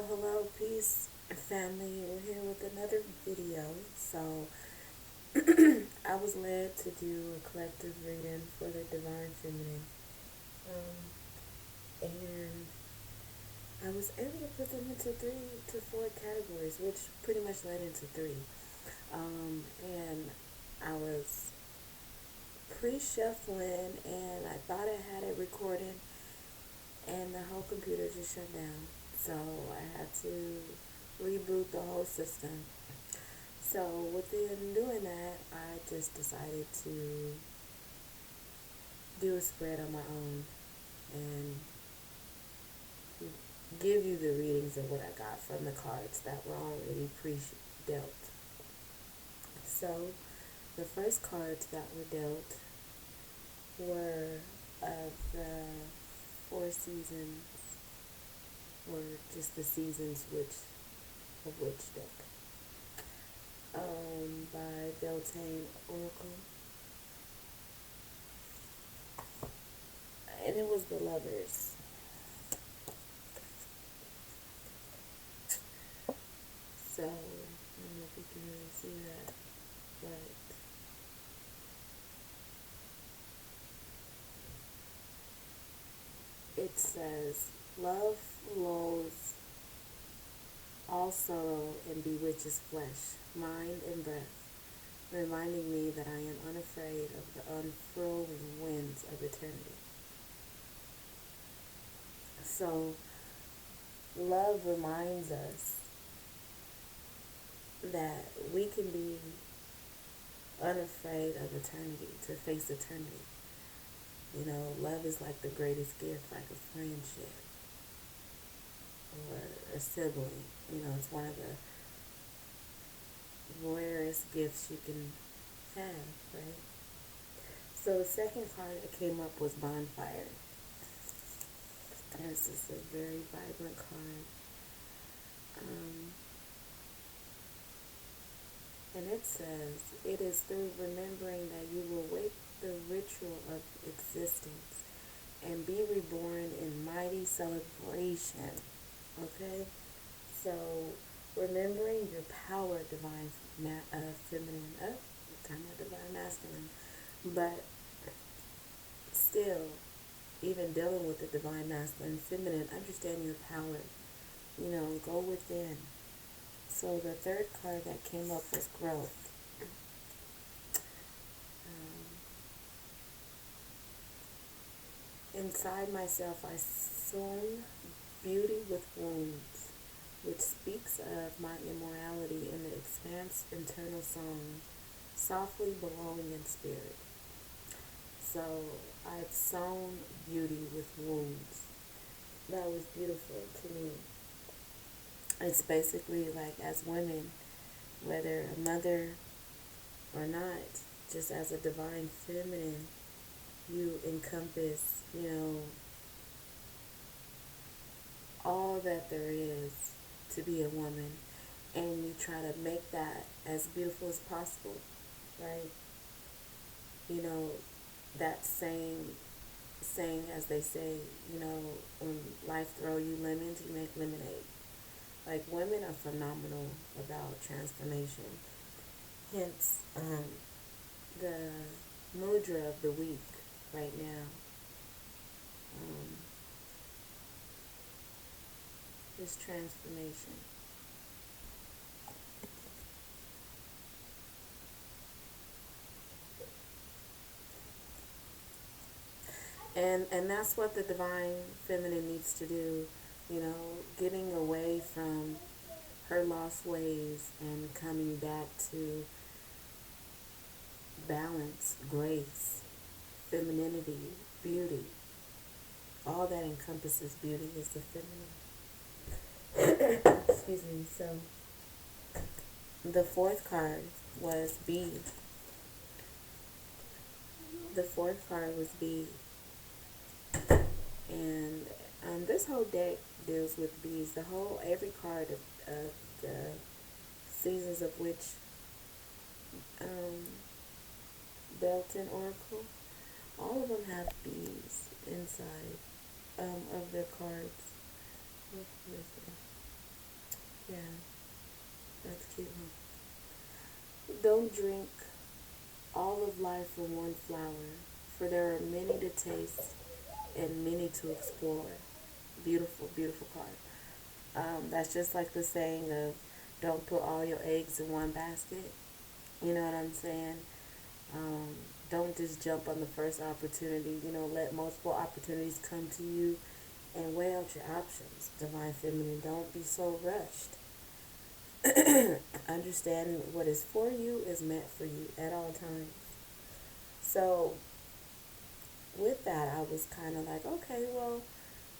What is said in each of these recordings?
Hello, peace, family. We're here with another video. So, I was led to do a collective reading for the Divine Feminine. And I was able to put them into 3 to 4 categories, which pretty much led into 3. And I was pre-shuffling, and I thought I had it recorded, and the whole computer just shut down. So, I had to reboot the whole system. So within doing that, I just decided to do a spread on my own and give you the readings of what I got from the cards that were already pre-dealt. So the first cards that were dealt were of the 4 seasons, or just the seasons of which deck. By Beltane Oracle. And it was the Lovers. So, I don't know if you can really see that, but it says, love lulls all sorrow and bewitches flesh, mind, and breath, reminding me that I am unafraid of the unfurling winds of eternity. So, love reminds us that we can be unafraid of eternity, to face eternity. You know, love is like the greatest gift, like a friendship or a sibling. You know, it's one of the rarest gifts you can have, right? So the second card that came up was Bonfire. This is a very vibrant card. And it says, it is through remembering that you will wake the ritual of existence and be reborn in mighty celebration. Okay? So, remembering your power, divine feminine, kind of divine masculine, but still, even dealing with the divine masculine, feminine, understand your power. You know, go within. So the third card that came up was growth. Inside myself I sown beauty with wounds, which speaks of my immorality in the expanse internal song, softly blowing in spirit. So I've sown beauty with wounds. That was beautiful to me. It's basically like, as women, whether a mother or not, just as a divine feminine, you encompass, you know, all that there is to be a woman, and you try to make that as beautiful as possible, right? You know, that same saying, as they say, you know, when life throw you lemons, you make lemonade. Like, women are phenomenal about transformation. Hence, the mudra of the week right now is transformation. And that's what the divine feminine needs to do, you know, getting away from her lost ways and coming back to balance, grace, femininity, beauty. All that encompasses beauty is the feminine. Excuse me. So the fourth card was B. The fourth card was B. And this whole deck deals with bees. Every card of the seasons of which Beltane Oracle, all of them have bees inside of their cards. Yeah, that's cute, huh? Don't drink all of life from one flower, for there are many to taste and many to explore. Beautiful, beautiful card. That's just like the saying of don't put all your eggs in one basket. You know what I'm saying? Um, don't just jump on the first opportunity. Let multiple opportunities come to you and weigh out your options. Divine Feminine, don't be so rushed. Understand what is for you is meant for you at all times. So, with that, I was kind of like, okay, well,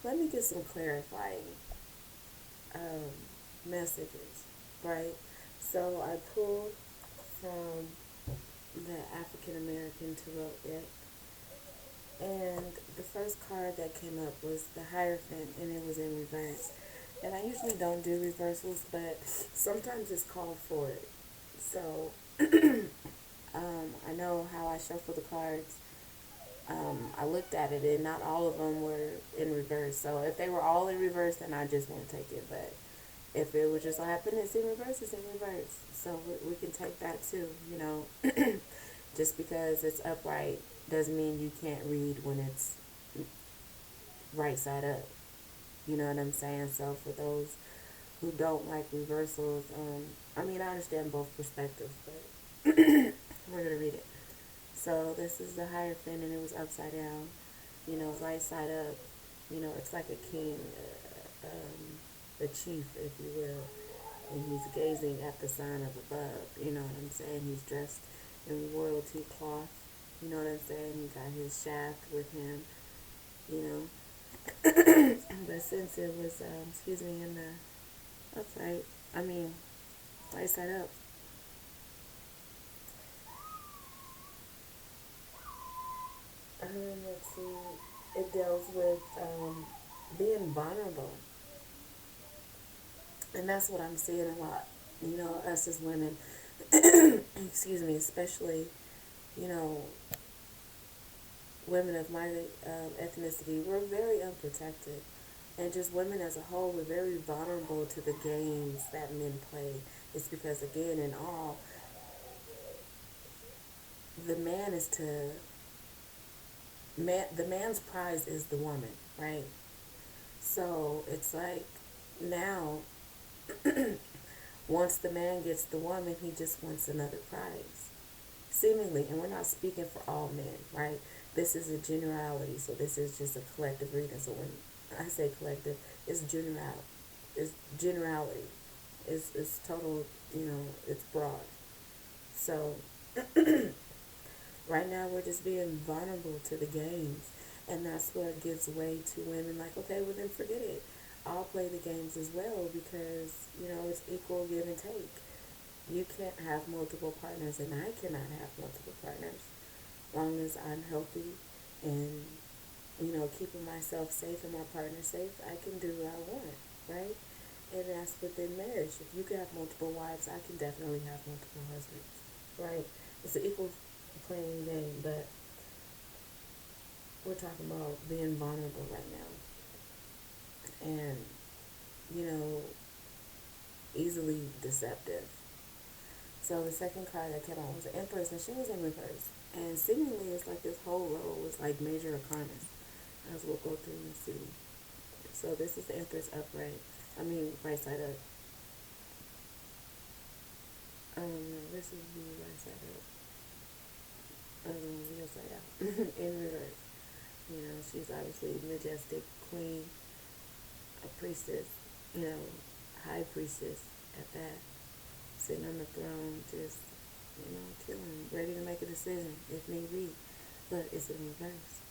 let me get some clarifying um, messages, right? So, I pulled from the African American Tarot deck, and the first card that came up was the Hierophant, and it was in reverse. And I usually don't do reversals, but sometimes it's called for it. So I know how I shuffle the cards. I looked at it, and not all of them were in reverse. So if they were all in reverse, then I just won't take it. But if it would just so happen it's in reverse, it's in reverse. So we can take that too. Just because it's upright doesn't mean you can't read when it's right side up. You know what I'm saying? So for those who don't like reversals, I mean, I understand both perspectives, but we're going to read it. So this is the Hierophant, and it was upside down, right side up. It's like a king, a chief, if you will. And he's gazing at the sign of above. You know what I'm saying? He's dressed in royalty cloth. You know what I'm saying? He got his shaft with him, you know. But since it was, in the upright, I mean, right side up, let's see, it deals with being vulnerable. And that's what I'm seeing a lot, us as women, excuse me, especially, you know, women of my ethnicity, we're very unprotected. And just women as a whole, we're very vulnerable to the games that men play. It's because, again, in all, the man is to, the man's prize is the woman, right? So it's like now, once the man gets the woman, he just wants another prize. Seemingly, and we're not speaking for all men, right? This is a generality, so this is just a collective reading. So when I say collective, it's general, it's generality, it's total, it's broad. So right now we're just being vulnerable to the games, and that's what gives way to women like, okay, well then forget it. I'll play the games as well because it's equal give and take. You can't have multiple partners, and I cannot have multiple partners. As long as I'm healthy and keeping myself safe and my partner safe, I can do what I want, right? And that's within marriage. If you can have multiple wives, I can definitely have multiple husbands, right? It's an equal playing game, but we're talking about being vulnerable right now, and you know, easily deceptive. So the second card that came out was the Empress, and she was in reverse. And seemingly, it's like this whole row was like major arcanas, as we'll go through and see. So this is the Empress upright. I mean, right side up. No, this is the right side up. The other side out. In reverse. She's obviously majestic queen, a priestess, you know, high priestess at that, sitting on the throne, just, chilling, ready to make a decision if need be. But it's in reverse,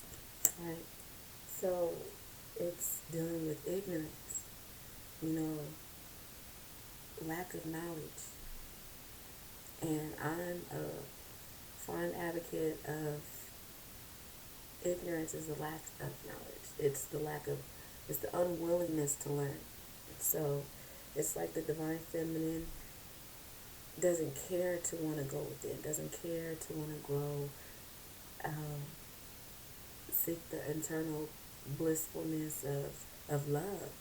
right? So it's dealing with ignorance, you know, lack of knowledge. And I'm a fond advocate of ignorance is a lack of knowledge. It's the unwillingness to learn. So it's like the divine feminine doesn't care to want to go within, doesn't care to want to grow, um, seek the internal blissfulness of love,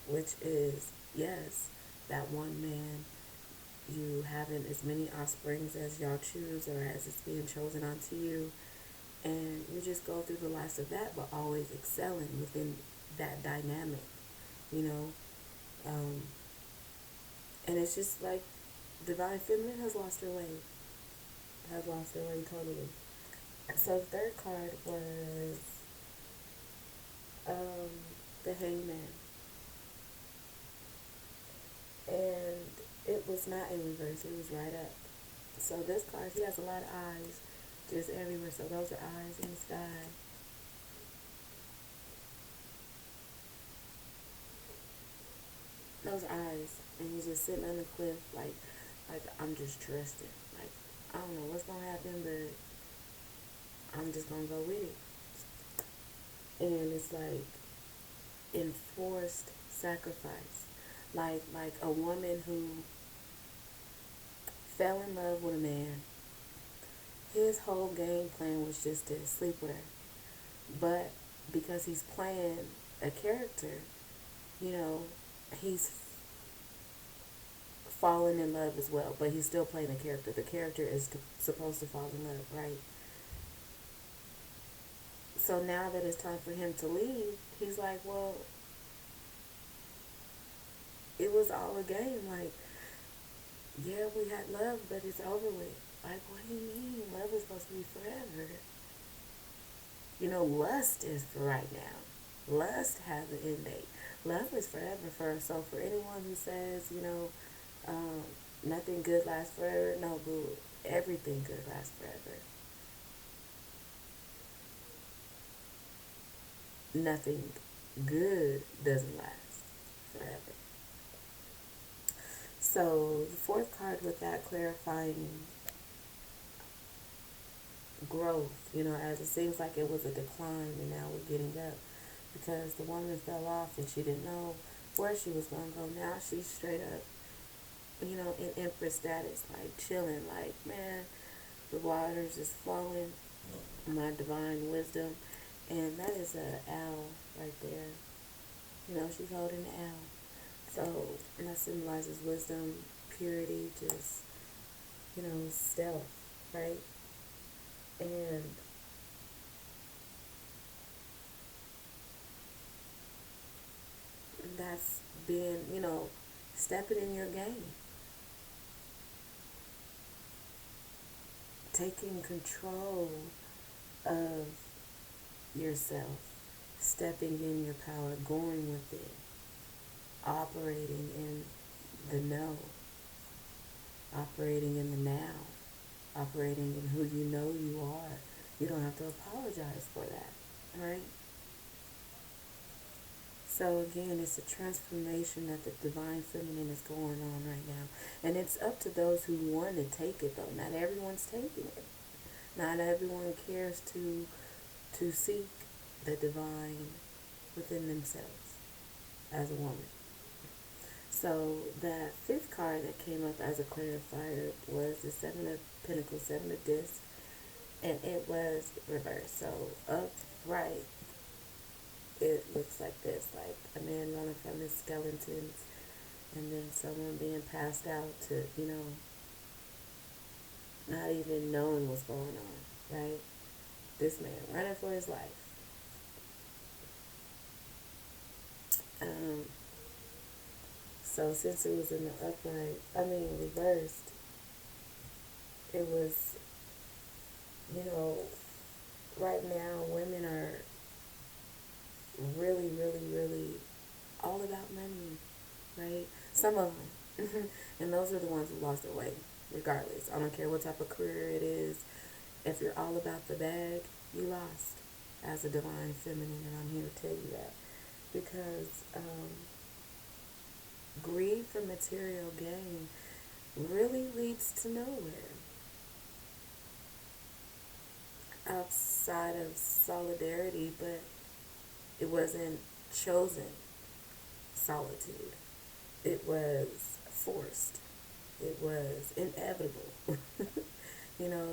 which is, yes, that one man, you having as many offsprings as y'all choose or as it's being chosen onto you, and you just go through the lives of that, but always excelling within that dynamic, you know. Um, and it's just like divine feminine has lost her way, totally. So the third card was um, the Hangman, and it was not in reverse; it was right up. So this card, he has a lot of eyes, just everywhere. So those are eyes in the sky. Those eyes, and he's just sitting on the cliff, like I'm just trusting. Like I don't know what's gonna happen, but I'm just gonna go with it. And it's like enforced sacrifice, like a woman who fell in love with a man. His whole game plan was just to sleep with her, but because he's playing a character, you know, he's falling in love as well, but he's still playing a character. The character is supposed to fall in love, right? So now that it's time for him to leave, he's like, well, it was all a game. Like, yeah, we had love, but it's over with. Like, what do you mean? Love is supposed to be forever. You know, lust is for right now. Lust has an end date. Love is forever for us. So for anyone who says, um, nothing good lasts forever, no, boo. Everything good lasts forever. Nothing good doesn't last forever. So the fourth card with that clarifying growth, as it seems like it was a decline and now we're getting up because the woman fell off and she didn't know where she was going to go. Now she's straight up, in empress status, like chilling, like, man, the waters is flowing, my divine wisdom. And that is a owl right there. She's holding the owl. So that symbolizes wisdom, purity, just, stealth, right? And that's being, stepping in your game, taking control of yourself, stepping in your power, going with it, operating in the know, operating in the now, operating in who you know you are. You don't have to apologize for that, right? So again, it's a transformation that the divine feminine is going on right now. And it's up to those who want to take it though. Not everyone's taking it. Not everyone cares to seek the divine within themselves as a woman. So that fifth card that came up as a clarifier was the Seven of Pentacles, Seven of Discs, and it was reversed. So upright, it looks like this, like a man running from his skeletons, and then someone being passed out to, not even knowing what's going on, right? This man running for his life. Um, so since it was in the reversed, it was, you know, right now women are really, really, really all about money, right? Some of them. And those are the ones who lost their way, regardless. I don't care what type of career it is. If you're all about the bag, you lost as a divine feminine, and I'm here to tell you that. Because greed for material gain really leads to nowhere outside of solidarity, but it wasn't chosen solitude. It was forced. It was inevitable. you know,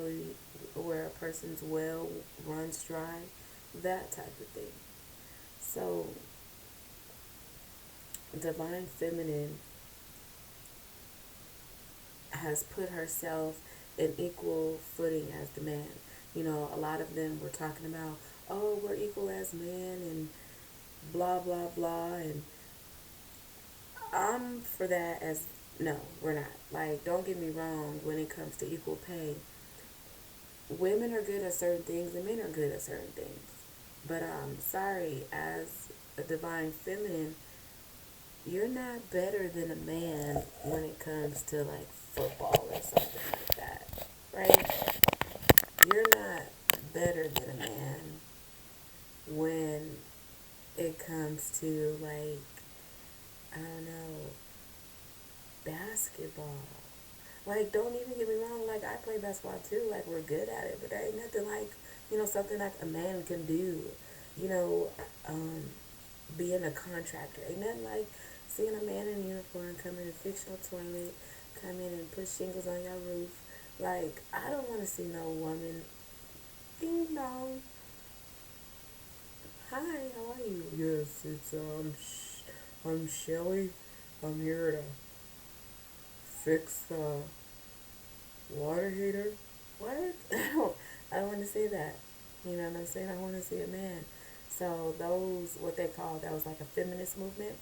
where a person's well runs dry, that type of thing. So, divine feminine has put herself in equal footing as the man. You know, a lot of them were talking about, oh, we're equal as men and blah, blah, blah. And I'm for that as no, we're not. Like, don't get me wrong when it comes to equal pay. Women are good at certain things and men are good at certain things. But sorry, as a divine feminine, you're not better than a man when it comes to like football or something like that, right? You're not better than a man when it comes to like, I don't know, basketball. Like, don't even get me wrong, like, I play basketball too, like, we're good at it, but there ain't nothing like, you know, something like a man can do, you know, um, being a contractor. Ain't nothing like seeing a man in uniform come in and fix your toilet, come in and put shingles on your roof. Like, I don't want to see no woman, ding dong, hi, how are you? Yes, I'm Shelly. I'm here to fix the water heater. What? I don't want to see that. You know what I'm saying? I want to see a man. So those, what they call, that was like a feminist movement.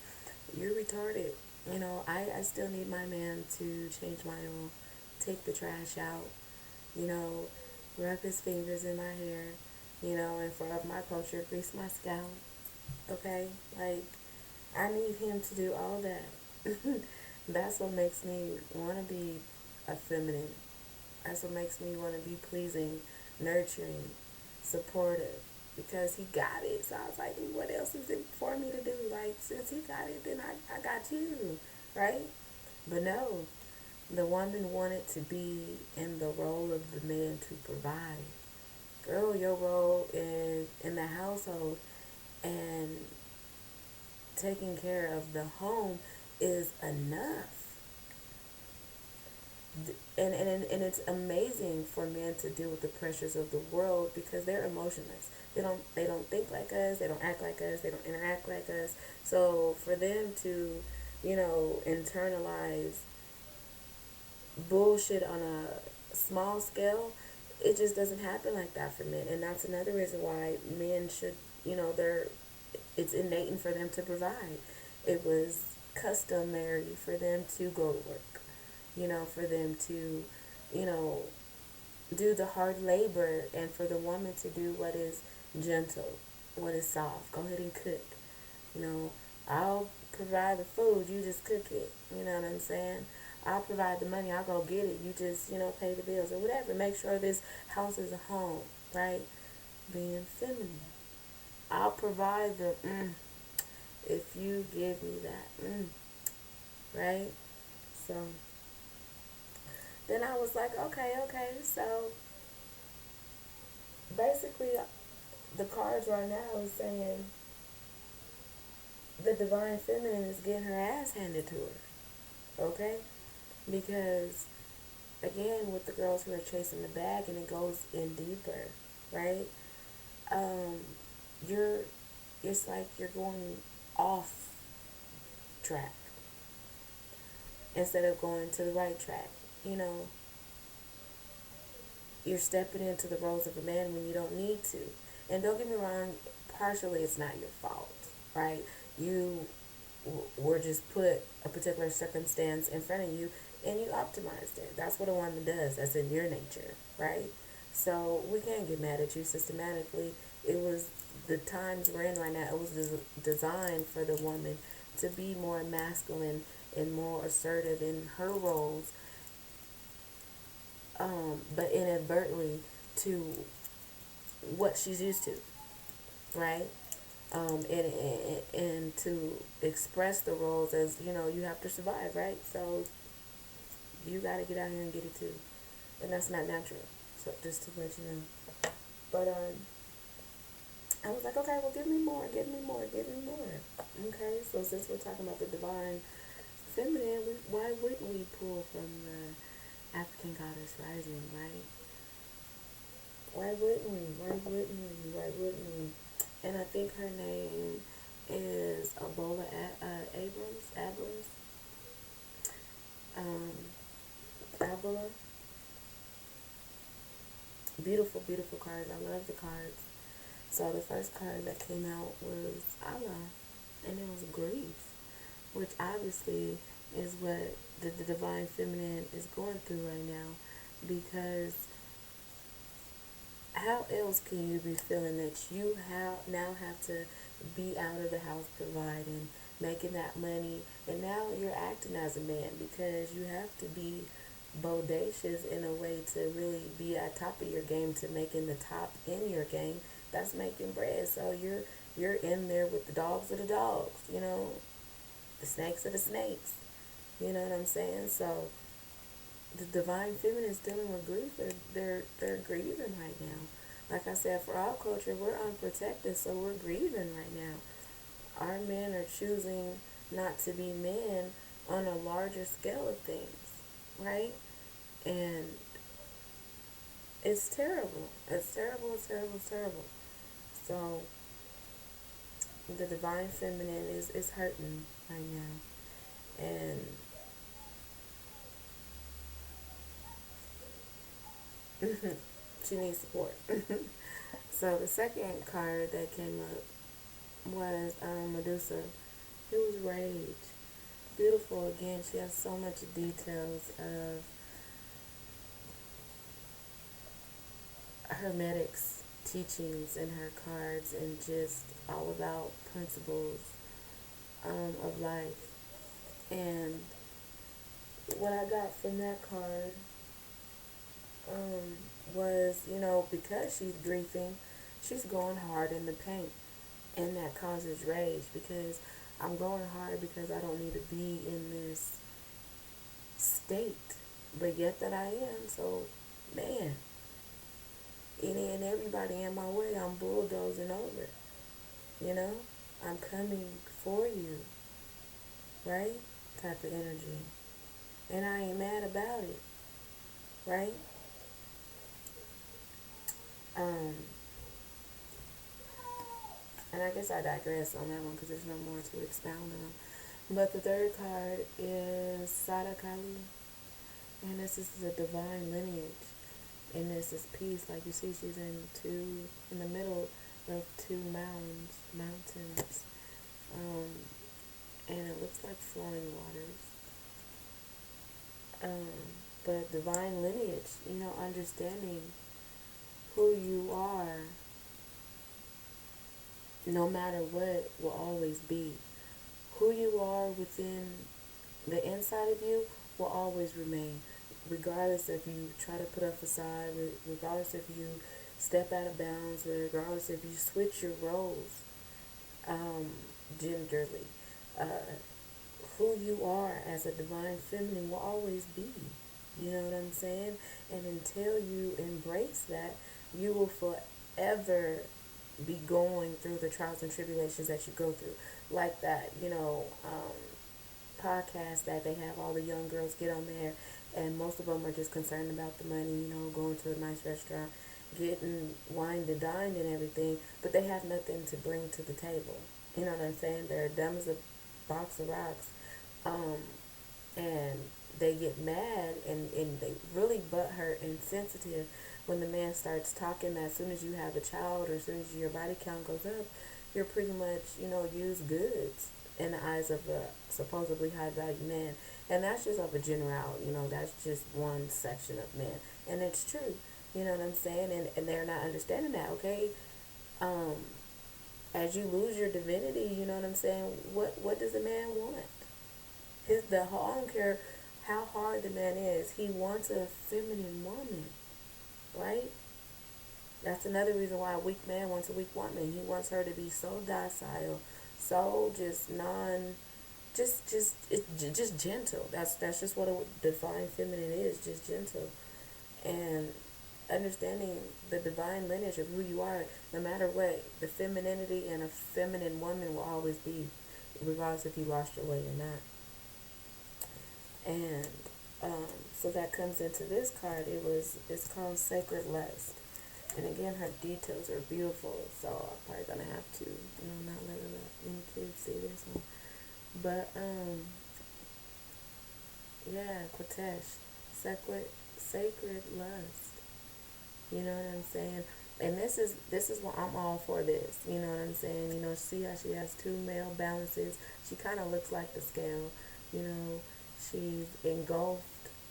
You're retarded. You know, I still need my man to change my oil, take the trash out, you know, rub his fingers in my hair, you know, and for of my culture, grease my scalp. Okay? Like, I need him to do all that. That's what makes me want to be a feminine. That's what makes me want to be pleasing, nurturing, supportive. Because he got it. So I was like, what else is it for me to do? Like, since he got it, then I got you. Right? But no, the woman wanted to be in the role of the man to provide. Girl, your role in the household and taking care of the home is enough. And it's amazing for men to deal with the pressures of the world because they're emotionless. They don't think like us, they don't act like us, they don't interact like us. So for them to, you know, internalize bullshit on a small scale, it just doesn't happen like that for men. And that's another reason why men should, you know, it's innate for them to provide. It was customary for them to go to work, you know, for them to, you know, do the hard labor, and for the woman to do what is gentle, what is soft. Go ahead and cook. You know, I'll provide the food, you just cook it. You know what I'm saying? I'll provide the money, I'll go get it. You just, you know, pay the bills or whatever. Make sure this house is a home, right? Being feminine. I'll provide the if you give me that right? So then I was like, okay. So basically, the cards right now is saying the divine feminine is getting her ass handed to her, okay? Because again, with the girls who are chasing the bag, and it goes in deeper, right? Um, you're, it's like you're going off track instead of going to the right track. You know, you're stepping into the roles of a man when you don't need to. And don't get me wrong, partially it's not your fault, right? You were just put a particular circumstance in front of you and you optimized it. That's what a woman does. That's in your nature, right? So we can't get mad at you systematically. It was the times we're in right now, it was designed for the woman to be more masculine and more assertive in her roles, but inadvertently to what she's used to, right? And to express the roles as, you know, you have to survive, right? So you got to get out here and get it too, and that's not natural. So just to let you know. But I was like, okay, well, give me more, give me more, give me more. Okay, so since we're talking about the divine feminine, why wouldn't we pull from the African goddess rising, right? Why wouldn't we? Why wouldn't we? Why wouldn't we? And I think her name is Abrams. Um, I Beautiful, beautiful cards. I love the cards. So the first card that came out was Allah, and it was grief, which obviously is what the divine feminine is going through right now, because how else can you be feeling that you now have to be out of the house providing, making that money, and now you're acting as a man because you have to be bodacious in a way to really be at top of your game, to making the top in your game. That's making bread. So you're in there with the dogs of the dogs, the snakes of the snakes. You know what I'm saying? So the divine feminine is dealing with grief. They're grieving right now. Like I said, for our culture, we're unprotected, so we're grieving right now. Our men are choosing not to be men on a larger scale of things, right? And it's terrible. It's terrible. It's terrible. It's terrible. So the divine feminine is hurting right now, and she needs support. So the second card that came up was Medusa. It was rage. Beautiful again. She has so much details of Hermetics teachings in her cards, and just all about principles of life. And what I got from that card was, because she's grieving, she's going hard in the paint. And that causes rage, because I'm going hard because I don't need to be in this state. But yet that I am. So, man, any and everybody in my way, I'm bulldozing over. You know? I'm coming for you. Right? Type of energy. And I ain't mad about it. Right? Um, and I guess I digress on that one because there's no more to expound on. But the third card is Sada Kali. And this is the divine lineage. And this is peace. Like you see, she's in the middle of two mountains. Um, and it looks like flowing waters. But divine lineage, understanding who you are, no matter what, will always be. Who you are within the inside of you will always remain, regardless if you try to put a facade, regardless if you step out of bounds, regardless if you switch your roles um, genderly. Uh, who you are as a divine feminine will always be. You know what I'm saying? And until you embrace that, you will forever be going through the trials and tribulations that you go through. Like that, podcast that they have all the young girls get on there, and most of them are just concerned about the money, going to a nice restaurant, getting wine to dine and everything, but they have nothing to bring to the table. You know what I'm saying? They're dumb as a box of rocks. Um, and they get mad, and they really butthurt and sensitive when the man starts talking that as soon as you have a child or as soon as your body count goes up, you're pretty much, used goods in the eyes of a supposedly high value man. And that's just of a general, that's just one section of men. And it's true. You know what I'm saying? And they're not understanding that, okay? Um, as you lose your divinity, you know what I'm saying? What does a man want? I don't care how hard the man is, he wants a feminine woman, right? That's another reason why a weak man wants a weak woman. He wants her to be so docile, so just just gentle. That's just what a divine feminine is, just gentle. And understanding the divine lineage of who you are, no matter what, the femininity and a feminine woman will always be, regardless if you lost your way or not. And so that comes into this card. It's called Sacred Lust. And again, her details are beautiful, so I'm probably gonna have to, not let any kids see this one. But yeah, Quatesh, Sacred Lust. You know what I'm saying? And this is what I'm all for this. You know what I'm saying? See how she has two male balances. She kind of looks like the scale. You know, she's engulfed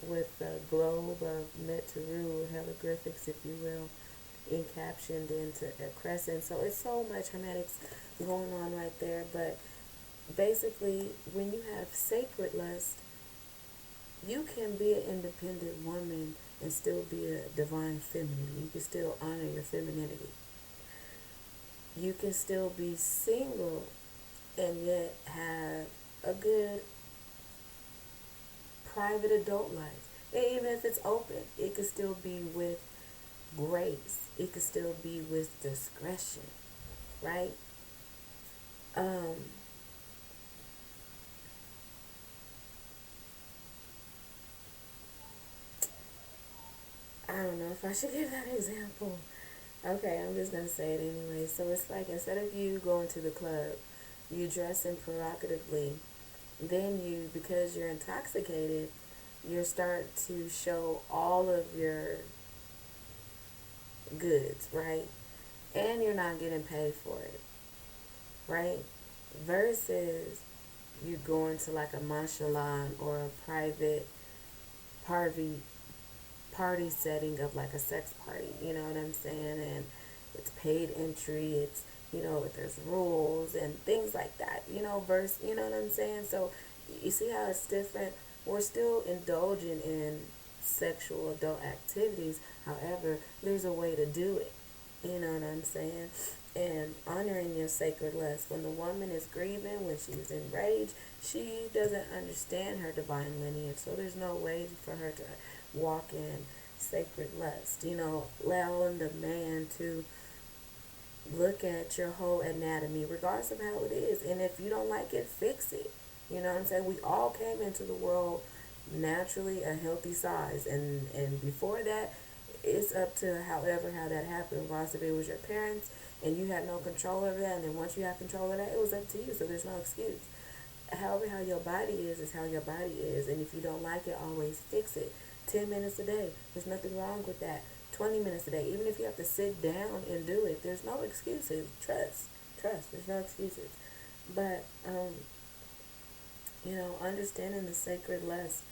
with the globe of Meteru hieroglyphics, if you will, encaptioned into a crescent. So it's so much hermetics going on right there. But basically, when you have sacred lust, you can be an independent woman and still be a divine feminine. You can still honor your femininity. You can still be single and yet have a good private adult life. And even if it's open, it could still be with grace. It could still be with discretion, right? Um, I don't know if I should give that example. Okay, I'm just gonna say it anyway. So it's like instead of you going to the club, you dressing provocatively, then you, because you're intoxicated, you start to show all of your goods, right? And you're not getting paid for it, right? Versus you going to like a mashallah or a private party party setting of like a sex party, you know what I'm saying? And it's paid entry, it's, there's rules and things like that, you know what I'm saying? So you see how it's different? We're still indulging in sexual adult activities, however, there's a way to do it, you know what I'm saying? And honoring your sacred lust. When the woman is grieving, when she's enraged, she doesn't understand her divine lineage. So there's no way for her to walk in sacred lust. Allowing the man to look at your whole anatomy, regardless of how it is. And if you don't like it, fix it. You know what I'm saying? We all came into the world naturally a healthy size. And before that, it's up to how that happened. Regardless if it was your parents and you had no control over that, and then once you have control of that, it was up to you. So there's no excuse. However, how your body is how your body is. And if you don't like it, always fix it. 10 minutes a day. There's nothing wrong with that. 20 minutes a day. Even if you have to sit down and do it, there's no excuses. Trust. Trust. There's no excuses. But, understanding the sacred lust,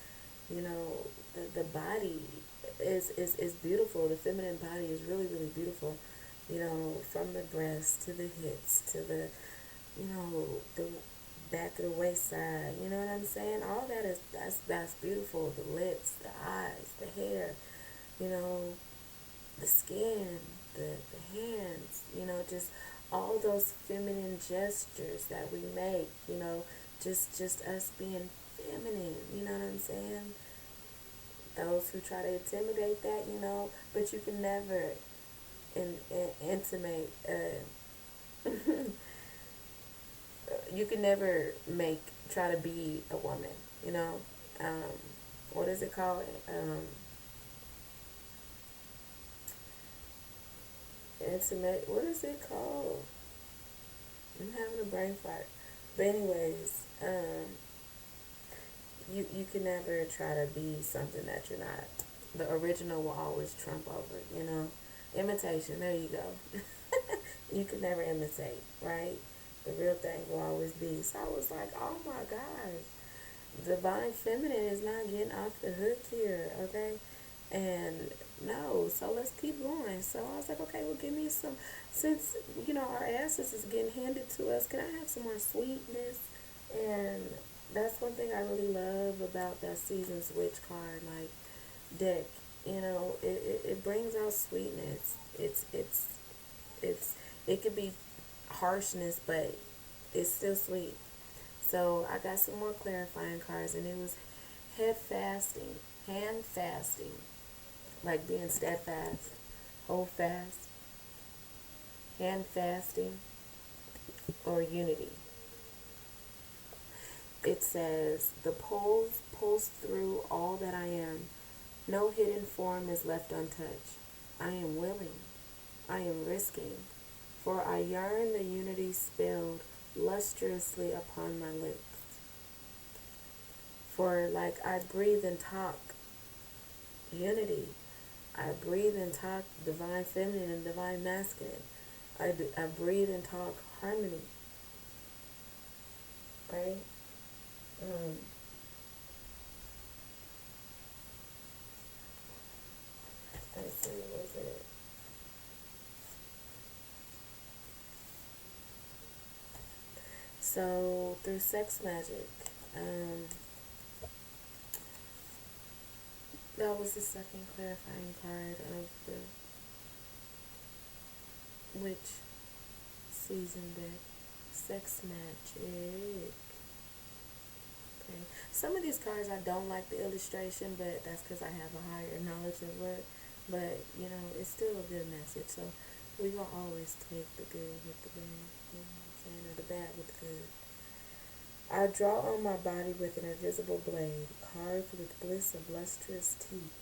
you know, the body is beautiful. The feminine body is really, really beautiful. From the breast to the hips to the back of the waist side. You know what I'm saying? All that that's beautiful. The lips, the eyes, the hair, you know, the skin, the hands, just all those feminine gestures that we make, just us being feminine, you know what I'm saying? Those who try to intimidate that, but you can never intimate, you can never try to be a woman, you know? Um, what is it called? Intimate, what is it called? I'm having a brain fart. But anyways, you can never try to be something that you're not. The original will always trump over, Imitation, there you go. You can never imitate, right? The real thing will always be. So I was like, oh my gosh, divine feminine is not getting off the hook here, okay? And no, so let's keep going. So I was like, okay, well, give me some, since, our asses is getting handed to us, can I have some more sweetness? And that's one thing I really love about that season switch card, like, deck. It brings out sweetness. It's, it could be harshness, but it's still sweet. So I got some more clarifying cards, and it was head fasting, hand fasting, like being steadfast, hold fast, hand fasting, or unity. It says, the poles pulse through all that I am. No hidden form is left untouched. I am willing. I am risking. For I yearn the unity spilled lustrously upon my lips. For like I breathe and talk unity. I breathe and talk divine feminine and divine masculine. I breathe and talk harmony, right? Um, let's see, was it? So through sex magic, um, that was the second clarifying card of the witch season deck. Sex magic. Okay. Some of these cards I don't like the illustration, but that's because I have a higher knowledge of what. But it's still a good message. So we gonna always take the good with the bad. You know what I'm saying, or the bad with the good. I draw on my body with an invisible blade, carved with bliss of lustrous teeth.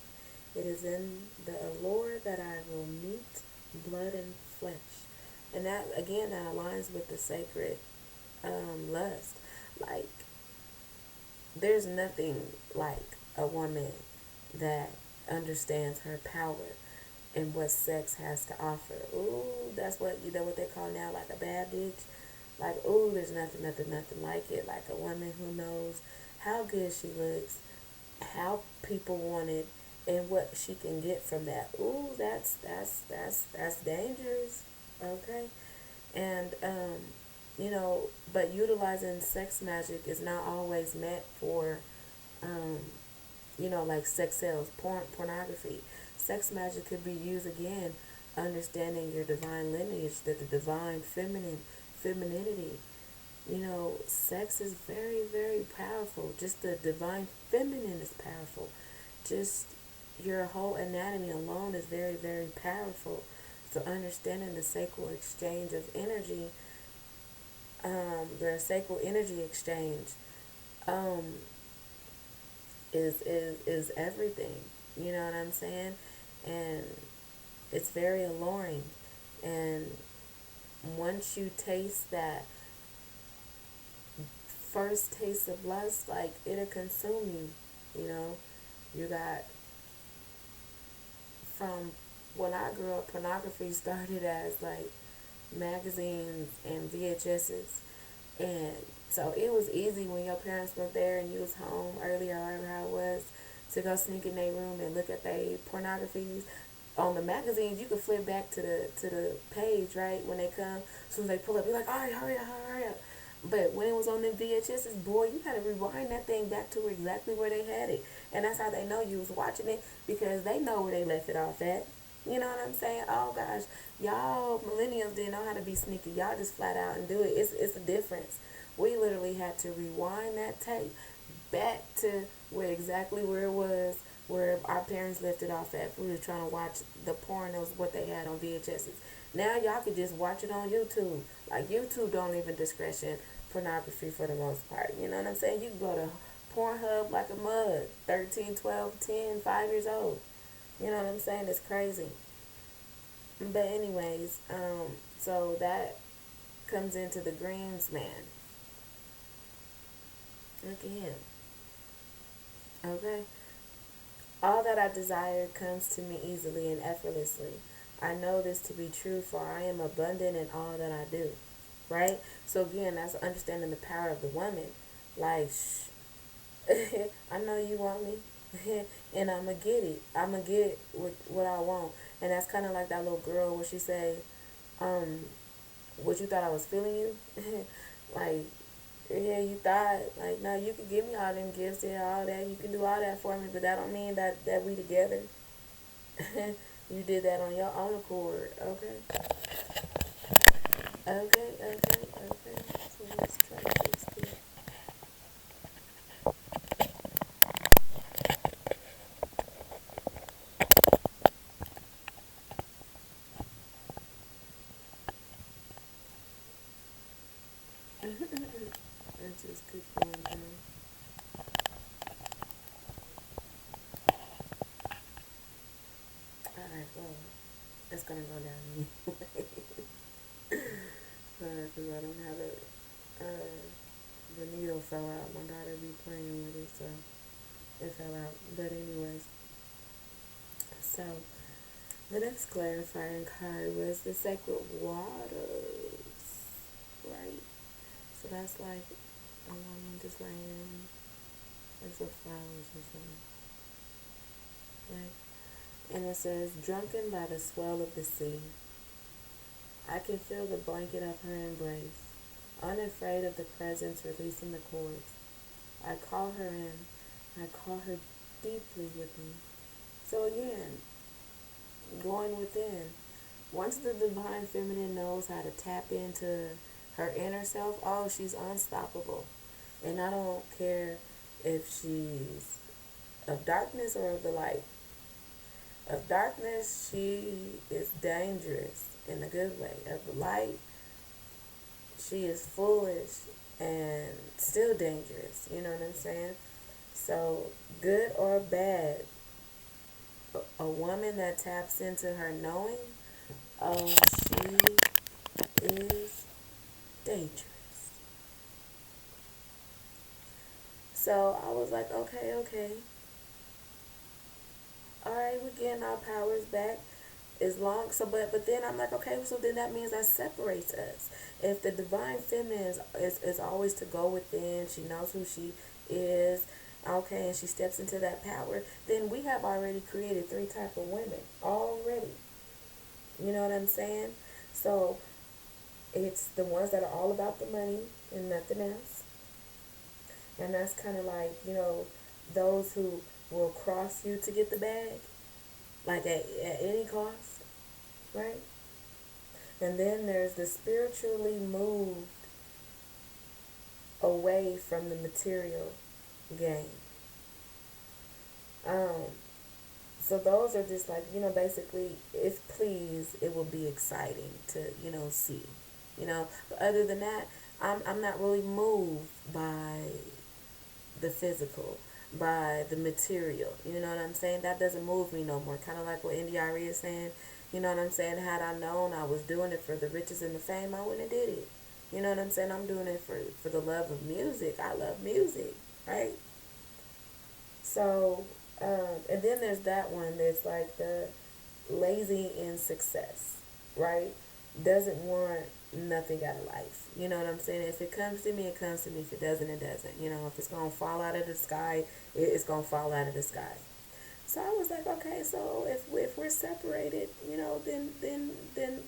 It is in the allure that I will meet blood and flesh. And that, again, that aligns with the sacred lust. Like, there's nothing like a woman that understands her power and what sex has to offer. Ooh, that's what they call now, like a bad bitch. Like, ooh, there's nothing like it. Like a woman who knows how good she looks, how people want it, and what she can get from that. Ooh, that's dangerous. Okay, and but utilizing sex magic is not always meant for um, like sex sales, pornography. Sex magic could be used again, understanding your divine lineage, that the divine femininity. Sex is very, very powerful. Just the divine feminine is powerful. Just your whole anatomy alone is very, very powerful. So understanding the sacral exchange of energy, the sacral energy exchange, um, is everything. You know what I'm saying? And it's very alluring. And once you taste that first taste of lust, like it'll consume you. You know, you got from when I grew up, pornography started as like magazines and VHSs, and so it was easy when your parents went there and you was home early or whatever how it was to go sneak in their room and look at their pornographies. On the magazines, you could flip back to the page, right, when they come. As soon as they pull up, you're like, all right, hurry up. But when it was on them VHSs, boy, you had to rewind that thing back to exactly where they had it. And that's how they know you was watching it, because they know where they left it off at. You know what I'm saying? Oh gosh, y'all millennials didn't know how to be sneaky. Y'all just flat out and do it. It's a difference. We literally had to rewind that tape back to where it was, where our parents left it off at. We were trying to watch the pornos, what they had on VHSs. Now y'all could just watch it on YouTube. Like YouTube don't even discretion pornography for the most part. You know what I'm saying? You can go to Pornhub like a mug, 13, 12, 10, 5 years old. You know what I'm saying? It's crazy. But anyways, so that comes into the Greens man. Look at him. Okay. All that I desire comes to me easily and effortlessly. I know this to be true, for I am abundant in all that I do. Right? So again, that's understanding the power of the woman. Like, I know you want me, and I'ma get it. I'ma get what I want, and that's kind of like that little girl where she say, um, "What, you thought I was feeling you?" Like, yeah, you thought, like, no, you can give me all them gifts and all that. You can do all that for me, but that don't mean that we together. You did that on your own accord. Okay, okay. So let's try to fix this. Let's just keep going down. All right, well, it's gonna go down anyway. Because I don't have it. The needle fell out. My daughter be playing with it, so it fell out. But anyways, so The next clarifying card was the sacred waters, right? So that's like a woman just laying like some flowers or something, right? And it says, drunken by the swell of the sea, I can feel the blanket of her embrace, unafraid of the presence releasing the cords. I call her in. I call her deeply with me. So again, going within. Once the divine feminine knows how to tap into her inner self, oh, she's unstoppable. And I don't care if she's of darkness or of the light. Of darkness, she is dangerous in a good way. Of the light, she is foolish and still dangerous. You know what I'm saying? So, good or bad, a woman that taps into her knowing, oh, she is dangerous. So I was like, okay, okay. All right, we're getting our powers back. As long so, but then I'm like, okay, so then that means that separates us. If the divine feminine is always to go within, she knows who she is, okay, and she steps into that power, then we have already created three type of women already. You know what I'm saying? So it's the ones that are all about the money and nothing else. And that's kind of like, those who will cross you to get the bag, like at any cost, right? And then there's the spiritually moved away from the material gain. Um, so those are just like, basically, if pleased, it will be exciting to, see. But other than that, I'm not really moved by the physical, by the material. You know what I'm saying? That doesn't move me no more. Kind of like what India.Arie is saying. You know what I'm saying? Had I known I was doing it for the riches and the fame, I wouldn't have did it. You know what I'm saying? I'm doing it for the love of music. I love music, right? So, and then there's that one that's like the lazy in success, right? Doesn't want nothing out of life. You know what I'm saying? If it comes to me, it comes to me. If it doesn't, it doesn't. If it's going to fall out of the sky, it's going to fall out of the sky. So I was like, okay, so if we're separated, then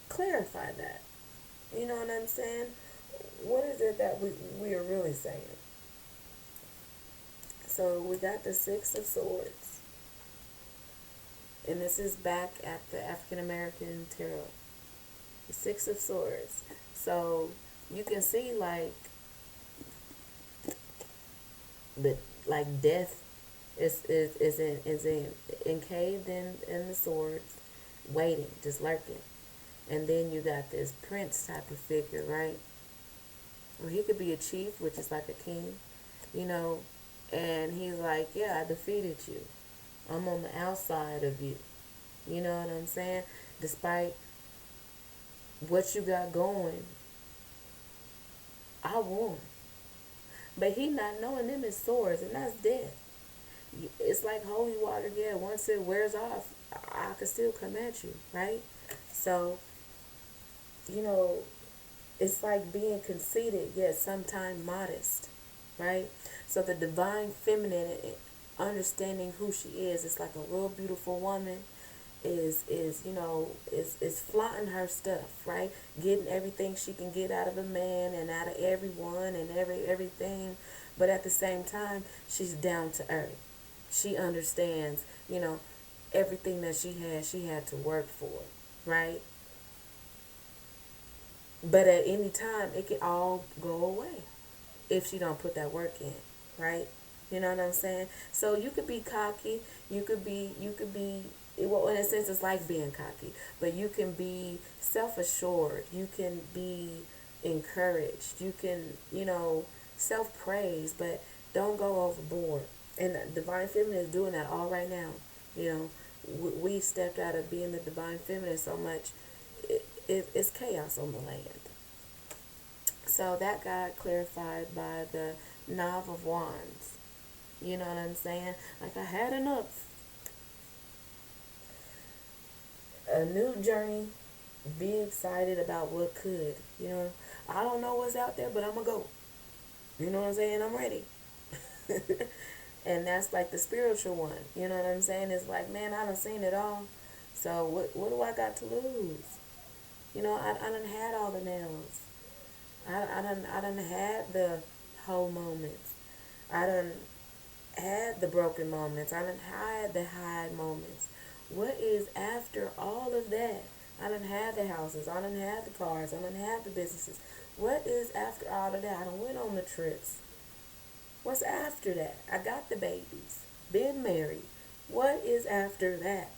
clarify that. You know what I'm saying? What is it that we are really saying? So we got the Six of Swords. And this is back at the African American Tarot. The Six of Swords. So you can see the death is encaved in the swords, waiting, just lurking. And then you got this prince type of figure, right? Well, he could be a chief, which is like a king, you know, and he's like, yeah, I defeated you. I'm on the outside of you. You know what I'm saying? Despite what you got going, I won. But he not knowing them is swords, and that's death. It's like holy water. Yeah, once it wears off, I can still come at you, right? So, you know, it's like being conceited, yet sometimes modest, right? So the divine feminine, understanding who she is like a real beautiful woman, is flaunting her stuff, right? Getting everything she can get out of a man and out of everyone and everything, but at the same time, she's down to earth. She understands, everything that she had to work for, right? But at any time, it can all go away if she don't put that work in, right? You know what I'm saying? So you could be cocky. You could be. Well, in a sense, it's like being cocky, but you can be self-assured. You can be encouraged. You can, self-praise, but don't go overboard. And the divine feminine is doing that all right now. You know, we stepped out of being the divine feminine so much. It's chaos on the land. So that got clarified by the Knave of Wands. You know what I'm saying? Like, I had enough. a new journey. Be excited about what could. I don't know what's out there, but I'm going to go. You know what I'm saying? I'm ready. And that's like the spiritual one. You know what I'm saying? It's like, man, I done seen it all. So what do I got to lose? I done had all the nails. I done had the whole moments. I done had the broken moments. I done had the high moments. What is after all of that? I done had the houses. I done had the cars. I done had the businesses. What is after all of that? I done went on the trips. What's after that? I got the babies. Been married. What is after that?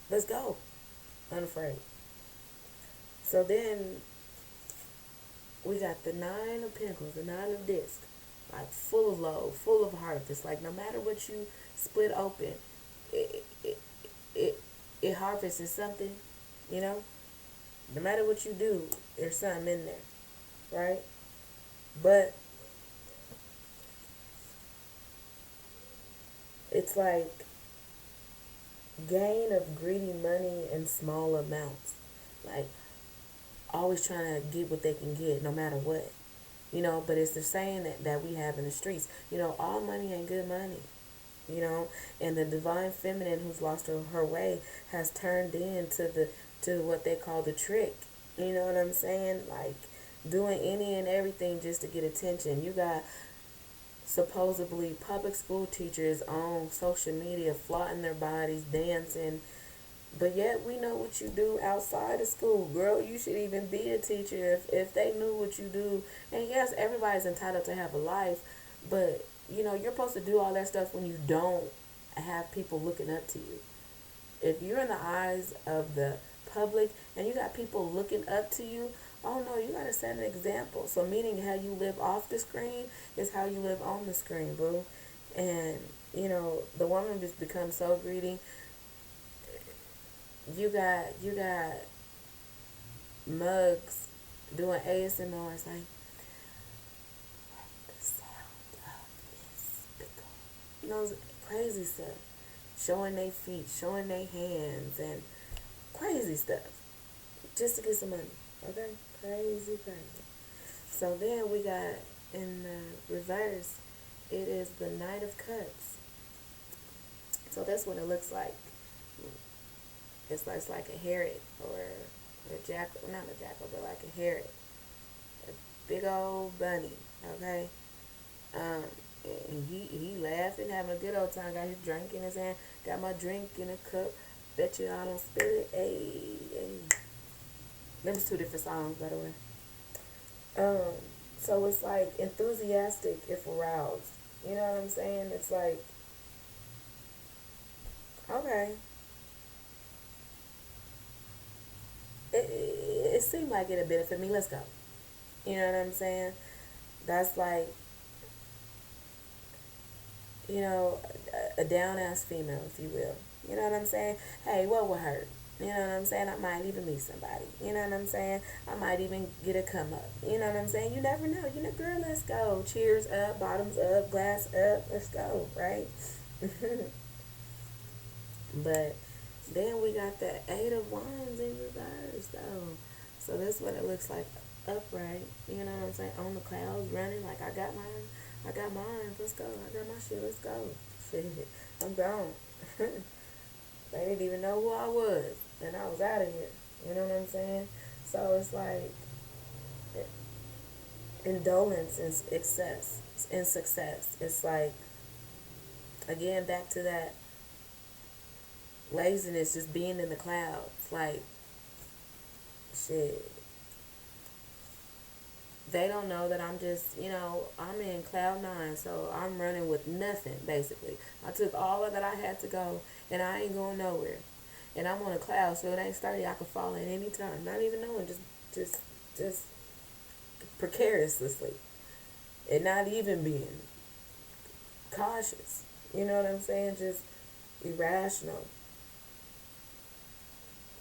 Let's go. Unafraid. So then we got the Nine of Pentacles, the Nine of Discs. Like full of love, full of heart. It's like no matter what you split open, it, it, it, it harvests something, you know? No matter what you do, there's something in there, right? But it's like gain of greedy money in small amounts. Like always trying to get what they can get no matter what. But it's the saying that we have in the streets. All money ain't good money. And the divine feminine who's lost her way has turned into to what they call the trick. You know what I'm saying? Like doing any and everything just to get attention. You got supposedly public school teachers on social media flaunting their bodies, dancing, but yet we know what you do outside of school. Girl, you should even be a teacher if they knew what you do. And yes, everybody's entitled to have a life, but you're supposed to do all that stuff when you don't have people looking up to you. If you're in the eyes of the public and you got people looking up to you, oh no, you got to set an example. So meaning how you live off the screen is how you live on the screen, boo. And, the woman just becomes so greedy. You got mugs doing ASMR. It's like the sound of this pickle. Crazy stuff. Showing their feet, showing their hands, and crazy stuff. Just to get some money. Okay? Crazy, crazy. So then we got in the reverse, it is the Knight of Cups. So that's what it looks like. It's like a Herod or a jackal, not a jackal, but like a Herod. A big old bunny, okay? And he laughing, having a good old time. Got his drink in his hand. Got my drink in a cup. Bet you I don't spill it. Hey, hey. Them was two different songs, by the way. So it's like enthusiastic if aroused. You know what I'm saying? It's like, okay. It seemed like it'd benefit me. Let's go. You know what I'm saying? That's like, a down ass female, if you will. You know what I'm saying? Hey, what would hurt? You know what I'm saying? I might even meet somebody. You know what I'm saying? I might even get a come up. You know what I'm saying? You never know. Girl, let's go. Cheers up, bottoms up, glass up. Let's go, right? But then we got the Eight of Wands in reverse, though. So that's what it looks like upright. You know what I'm saying? On the clouds, running like I got mine. I got mine. Let's go. I got my shit. Let's go. Shit. I'm gone. They didn't even know who I was. And I was out of here. You know what I'm saying? So it's like indolence and excess and success. It's like, again, back to that laziness, just being in the clouds. Like, shit. They don't know that I'm just, I'm in cloud nine, so I'm running with nothing, basically. I took all of that I had to go, and I ain't going nowhere. And I'm on a cloud, so it ain't sturdy. I could fall at any time. Not even knowing, just precariously. And not even being cautious. You know what I'm saying? Just irrational.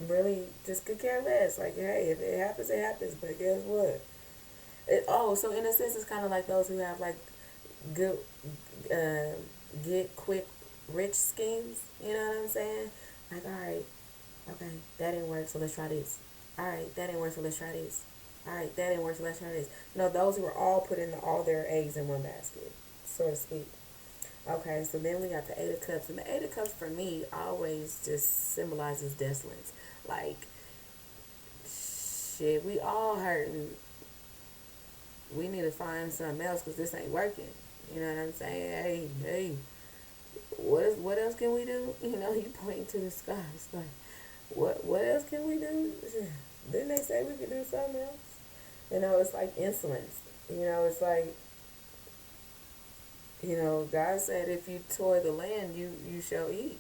Really just could care less. Like, hey, if it happens, it happens. But guess what? So in a sense, it's kind of like those who have like good, get quick rich schemes. You know what I'm saying? Like, all right, Okay, that didn't work, so let's try this. All right, that didn't work, so let's try this. All right, that didn't work, so let's try this. No, those were all putting all their eggs in one basket, so to speak. Okay, so then we got the Eight of Cups. And the Eight of Cups for me always just symbolizes desolate. Like, shit, we all hurting. We need to find something else because this ain't working. You know what I'm saying? Hey, what else can we do? You know, you point to the skies. Like, what else can we do? Didn't they say we could do something else? You know, it's like insolence. You know, it's like, God said if you toy the land, you shall eat.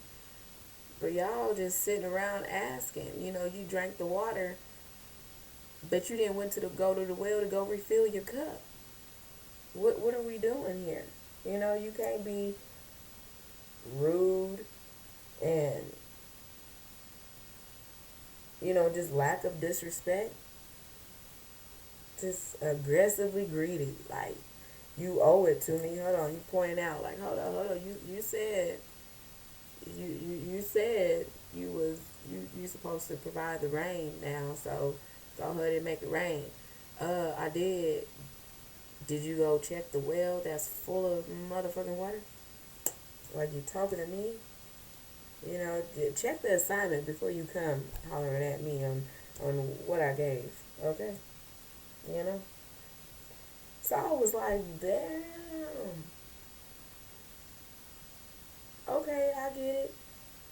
But y'all just sitting around asking. You drank the water, but you didn't went to go to the well to go refill your cup. What are we doing here? You can't be rude and just lack of disrespect, just aggressively greedy. Like, you owe it to me. Hold on, you pointing out like, hold on. You said you said you supposed to provide the rain now, so go ahead and make it rain. I did. Did you go check the well that's full of motherfucking water? Like, you talking to me? Check the assignment before you come hollering at me on what I gave. Okay, you know. So I was like, damn. Okay, I get it.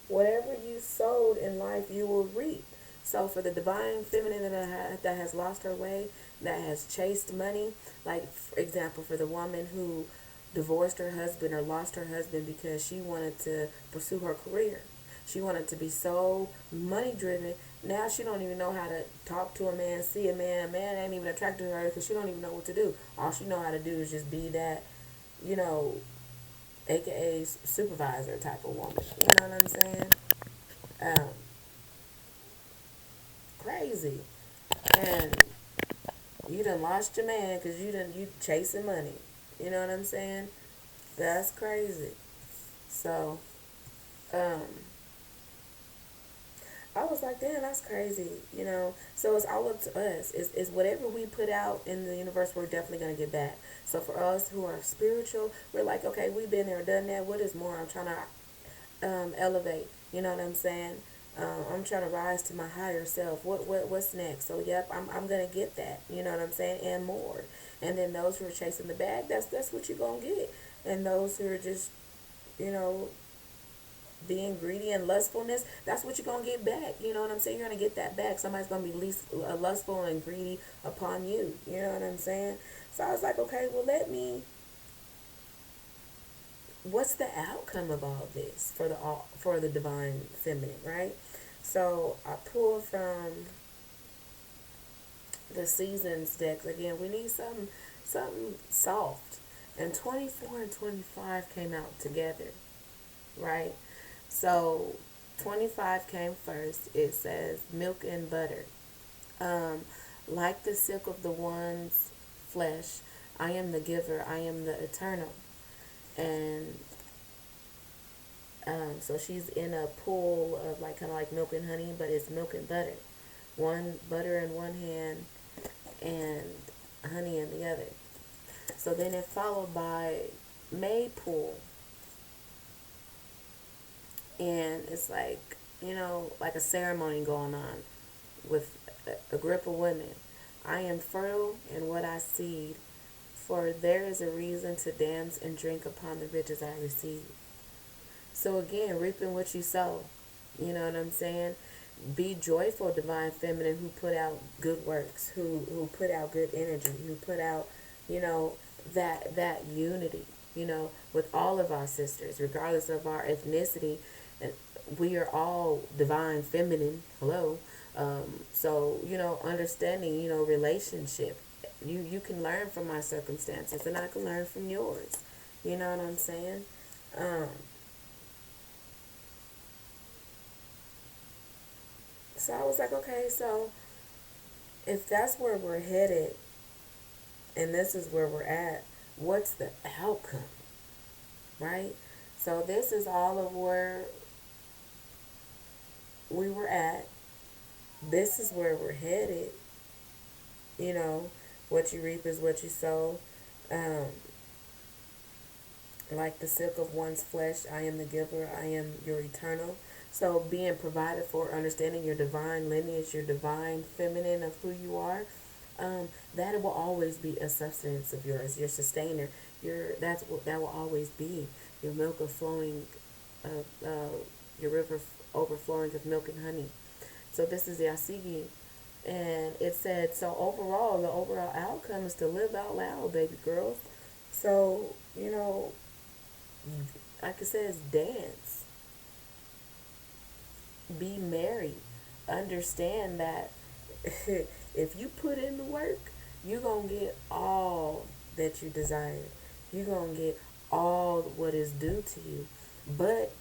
Whatever you sowed in life, you will reap. So for the divine feminine that has lost her way, that has chased money, like, for example, for the woman who divorced her husband or lost her husband because she wanted to pursue her career. She wanted to be so money driven. Now she don't even know how to talk to a man, see a man. A man ain't even attracted to her because she don't even know what to do. All she know how to do is just be that, you know, AKA supervisor type of woman. You know what I'm saying? Um, Crazy. And you done lost your man because you chasing money. You know what I'm saying? That's crazy. So, um, I was like, damn, that's crazy. So it's all up to us. It's whatever we put out in the universe, we're definitely going to get back. So for us who are spiritual, we're like, okay, we've been there, done that. What is more? I'm trying to elevate. You know what I'm saying? I'm trying to rise to my higher self. What's next? So yep, I'm gonna get that. You know what I'm saying, and more. And then those who are chasing the bag, that's what you're gonna get. And those who are just you know being greedy and lustfulness, that's what you're gonna get back. You know what I'm saying? You're gonna get that back. Somebody's gonna be lustful and greedy upon you. You know what I'm saying? So I was like, okay, well, what's the outcome of all this for the divine feminine, right? So I pulled from the seasons decks again. We need something soft, and 24 and 25 came out together, right? So 25 came first. It says milk and butter. Um, like the silk of the one's flesh, I am the giver. I am the eternal. And so she's in a pool of like kind of like milk and honey, but it's milk and butter. One butter in one hand and honey in the other. So then it followed by Maypool, and it's like like a ceremony going on with a group of women. I am fertile in what I seed, for there is a reason to dance and drink upon the riches I receive. So again, reaping what you sow. You know what I'm saying? Be joyful, divine feminine, who put out good works, who put out good energy, who put out, you know, that unity, with all of our sisters, regardless of our ethnicity. And we are all divine feminine. Hello. So, understanding, relationship. You can learn from my circumstances and I can learn from yours. You know what I'm saying? Um, so I was like, okay, so if that's where we're headed and this is where we're at, what's the outcome, right? So this is all of where we were at. This is where we're headed. You know, what you reap is what you sow. Um, like the silk of one's flesh, I am the giver, I am your eternal. So being provided for, understanding your divine lineage, your divine feminine of who you are, that will always be a substance of yours, your sustainer. That's what that will always be. Your milk of flowing, your river overflowing of milk and honey. So this is the Asigi, and it said so. Overall, the overall outcome is to live out loud, baby girl. So like I said, dance, be merry, understand that if you put in the work, you're going to get all that you desire. You're going to get all what is due to you. But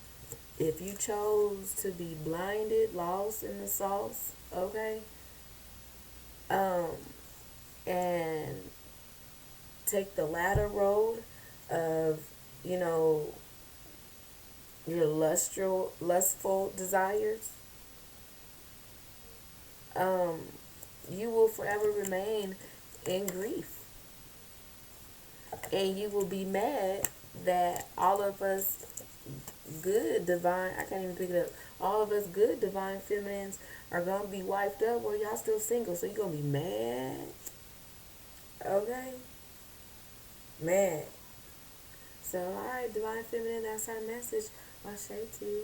if you chose to be blinded, lost in the sauce, okay, um, and take the latter road of, you know, your lustful desires, um, you will forever remain in grief. And you will be mad that all of us good divine, I can't even pick it up, all of us good divine feminines are going to be wiped up while y'all still single. So you're going to be mad. Okay? Mad. So, alright, divine feminine, that's our message. I'll share it to you.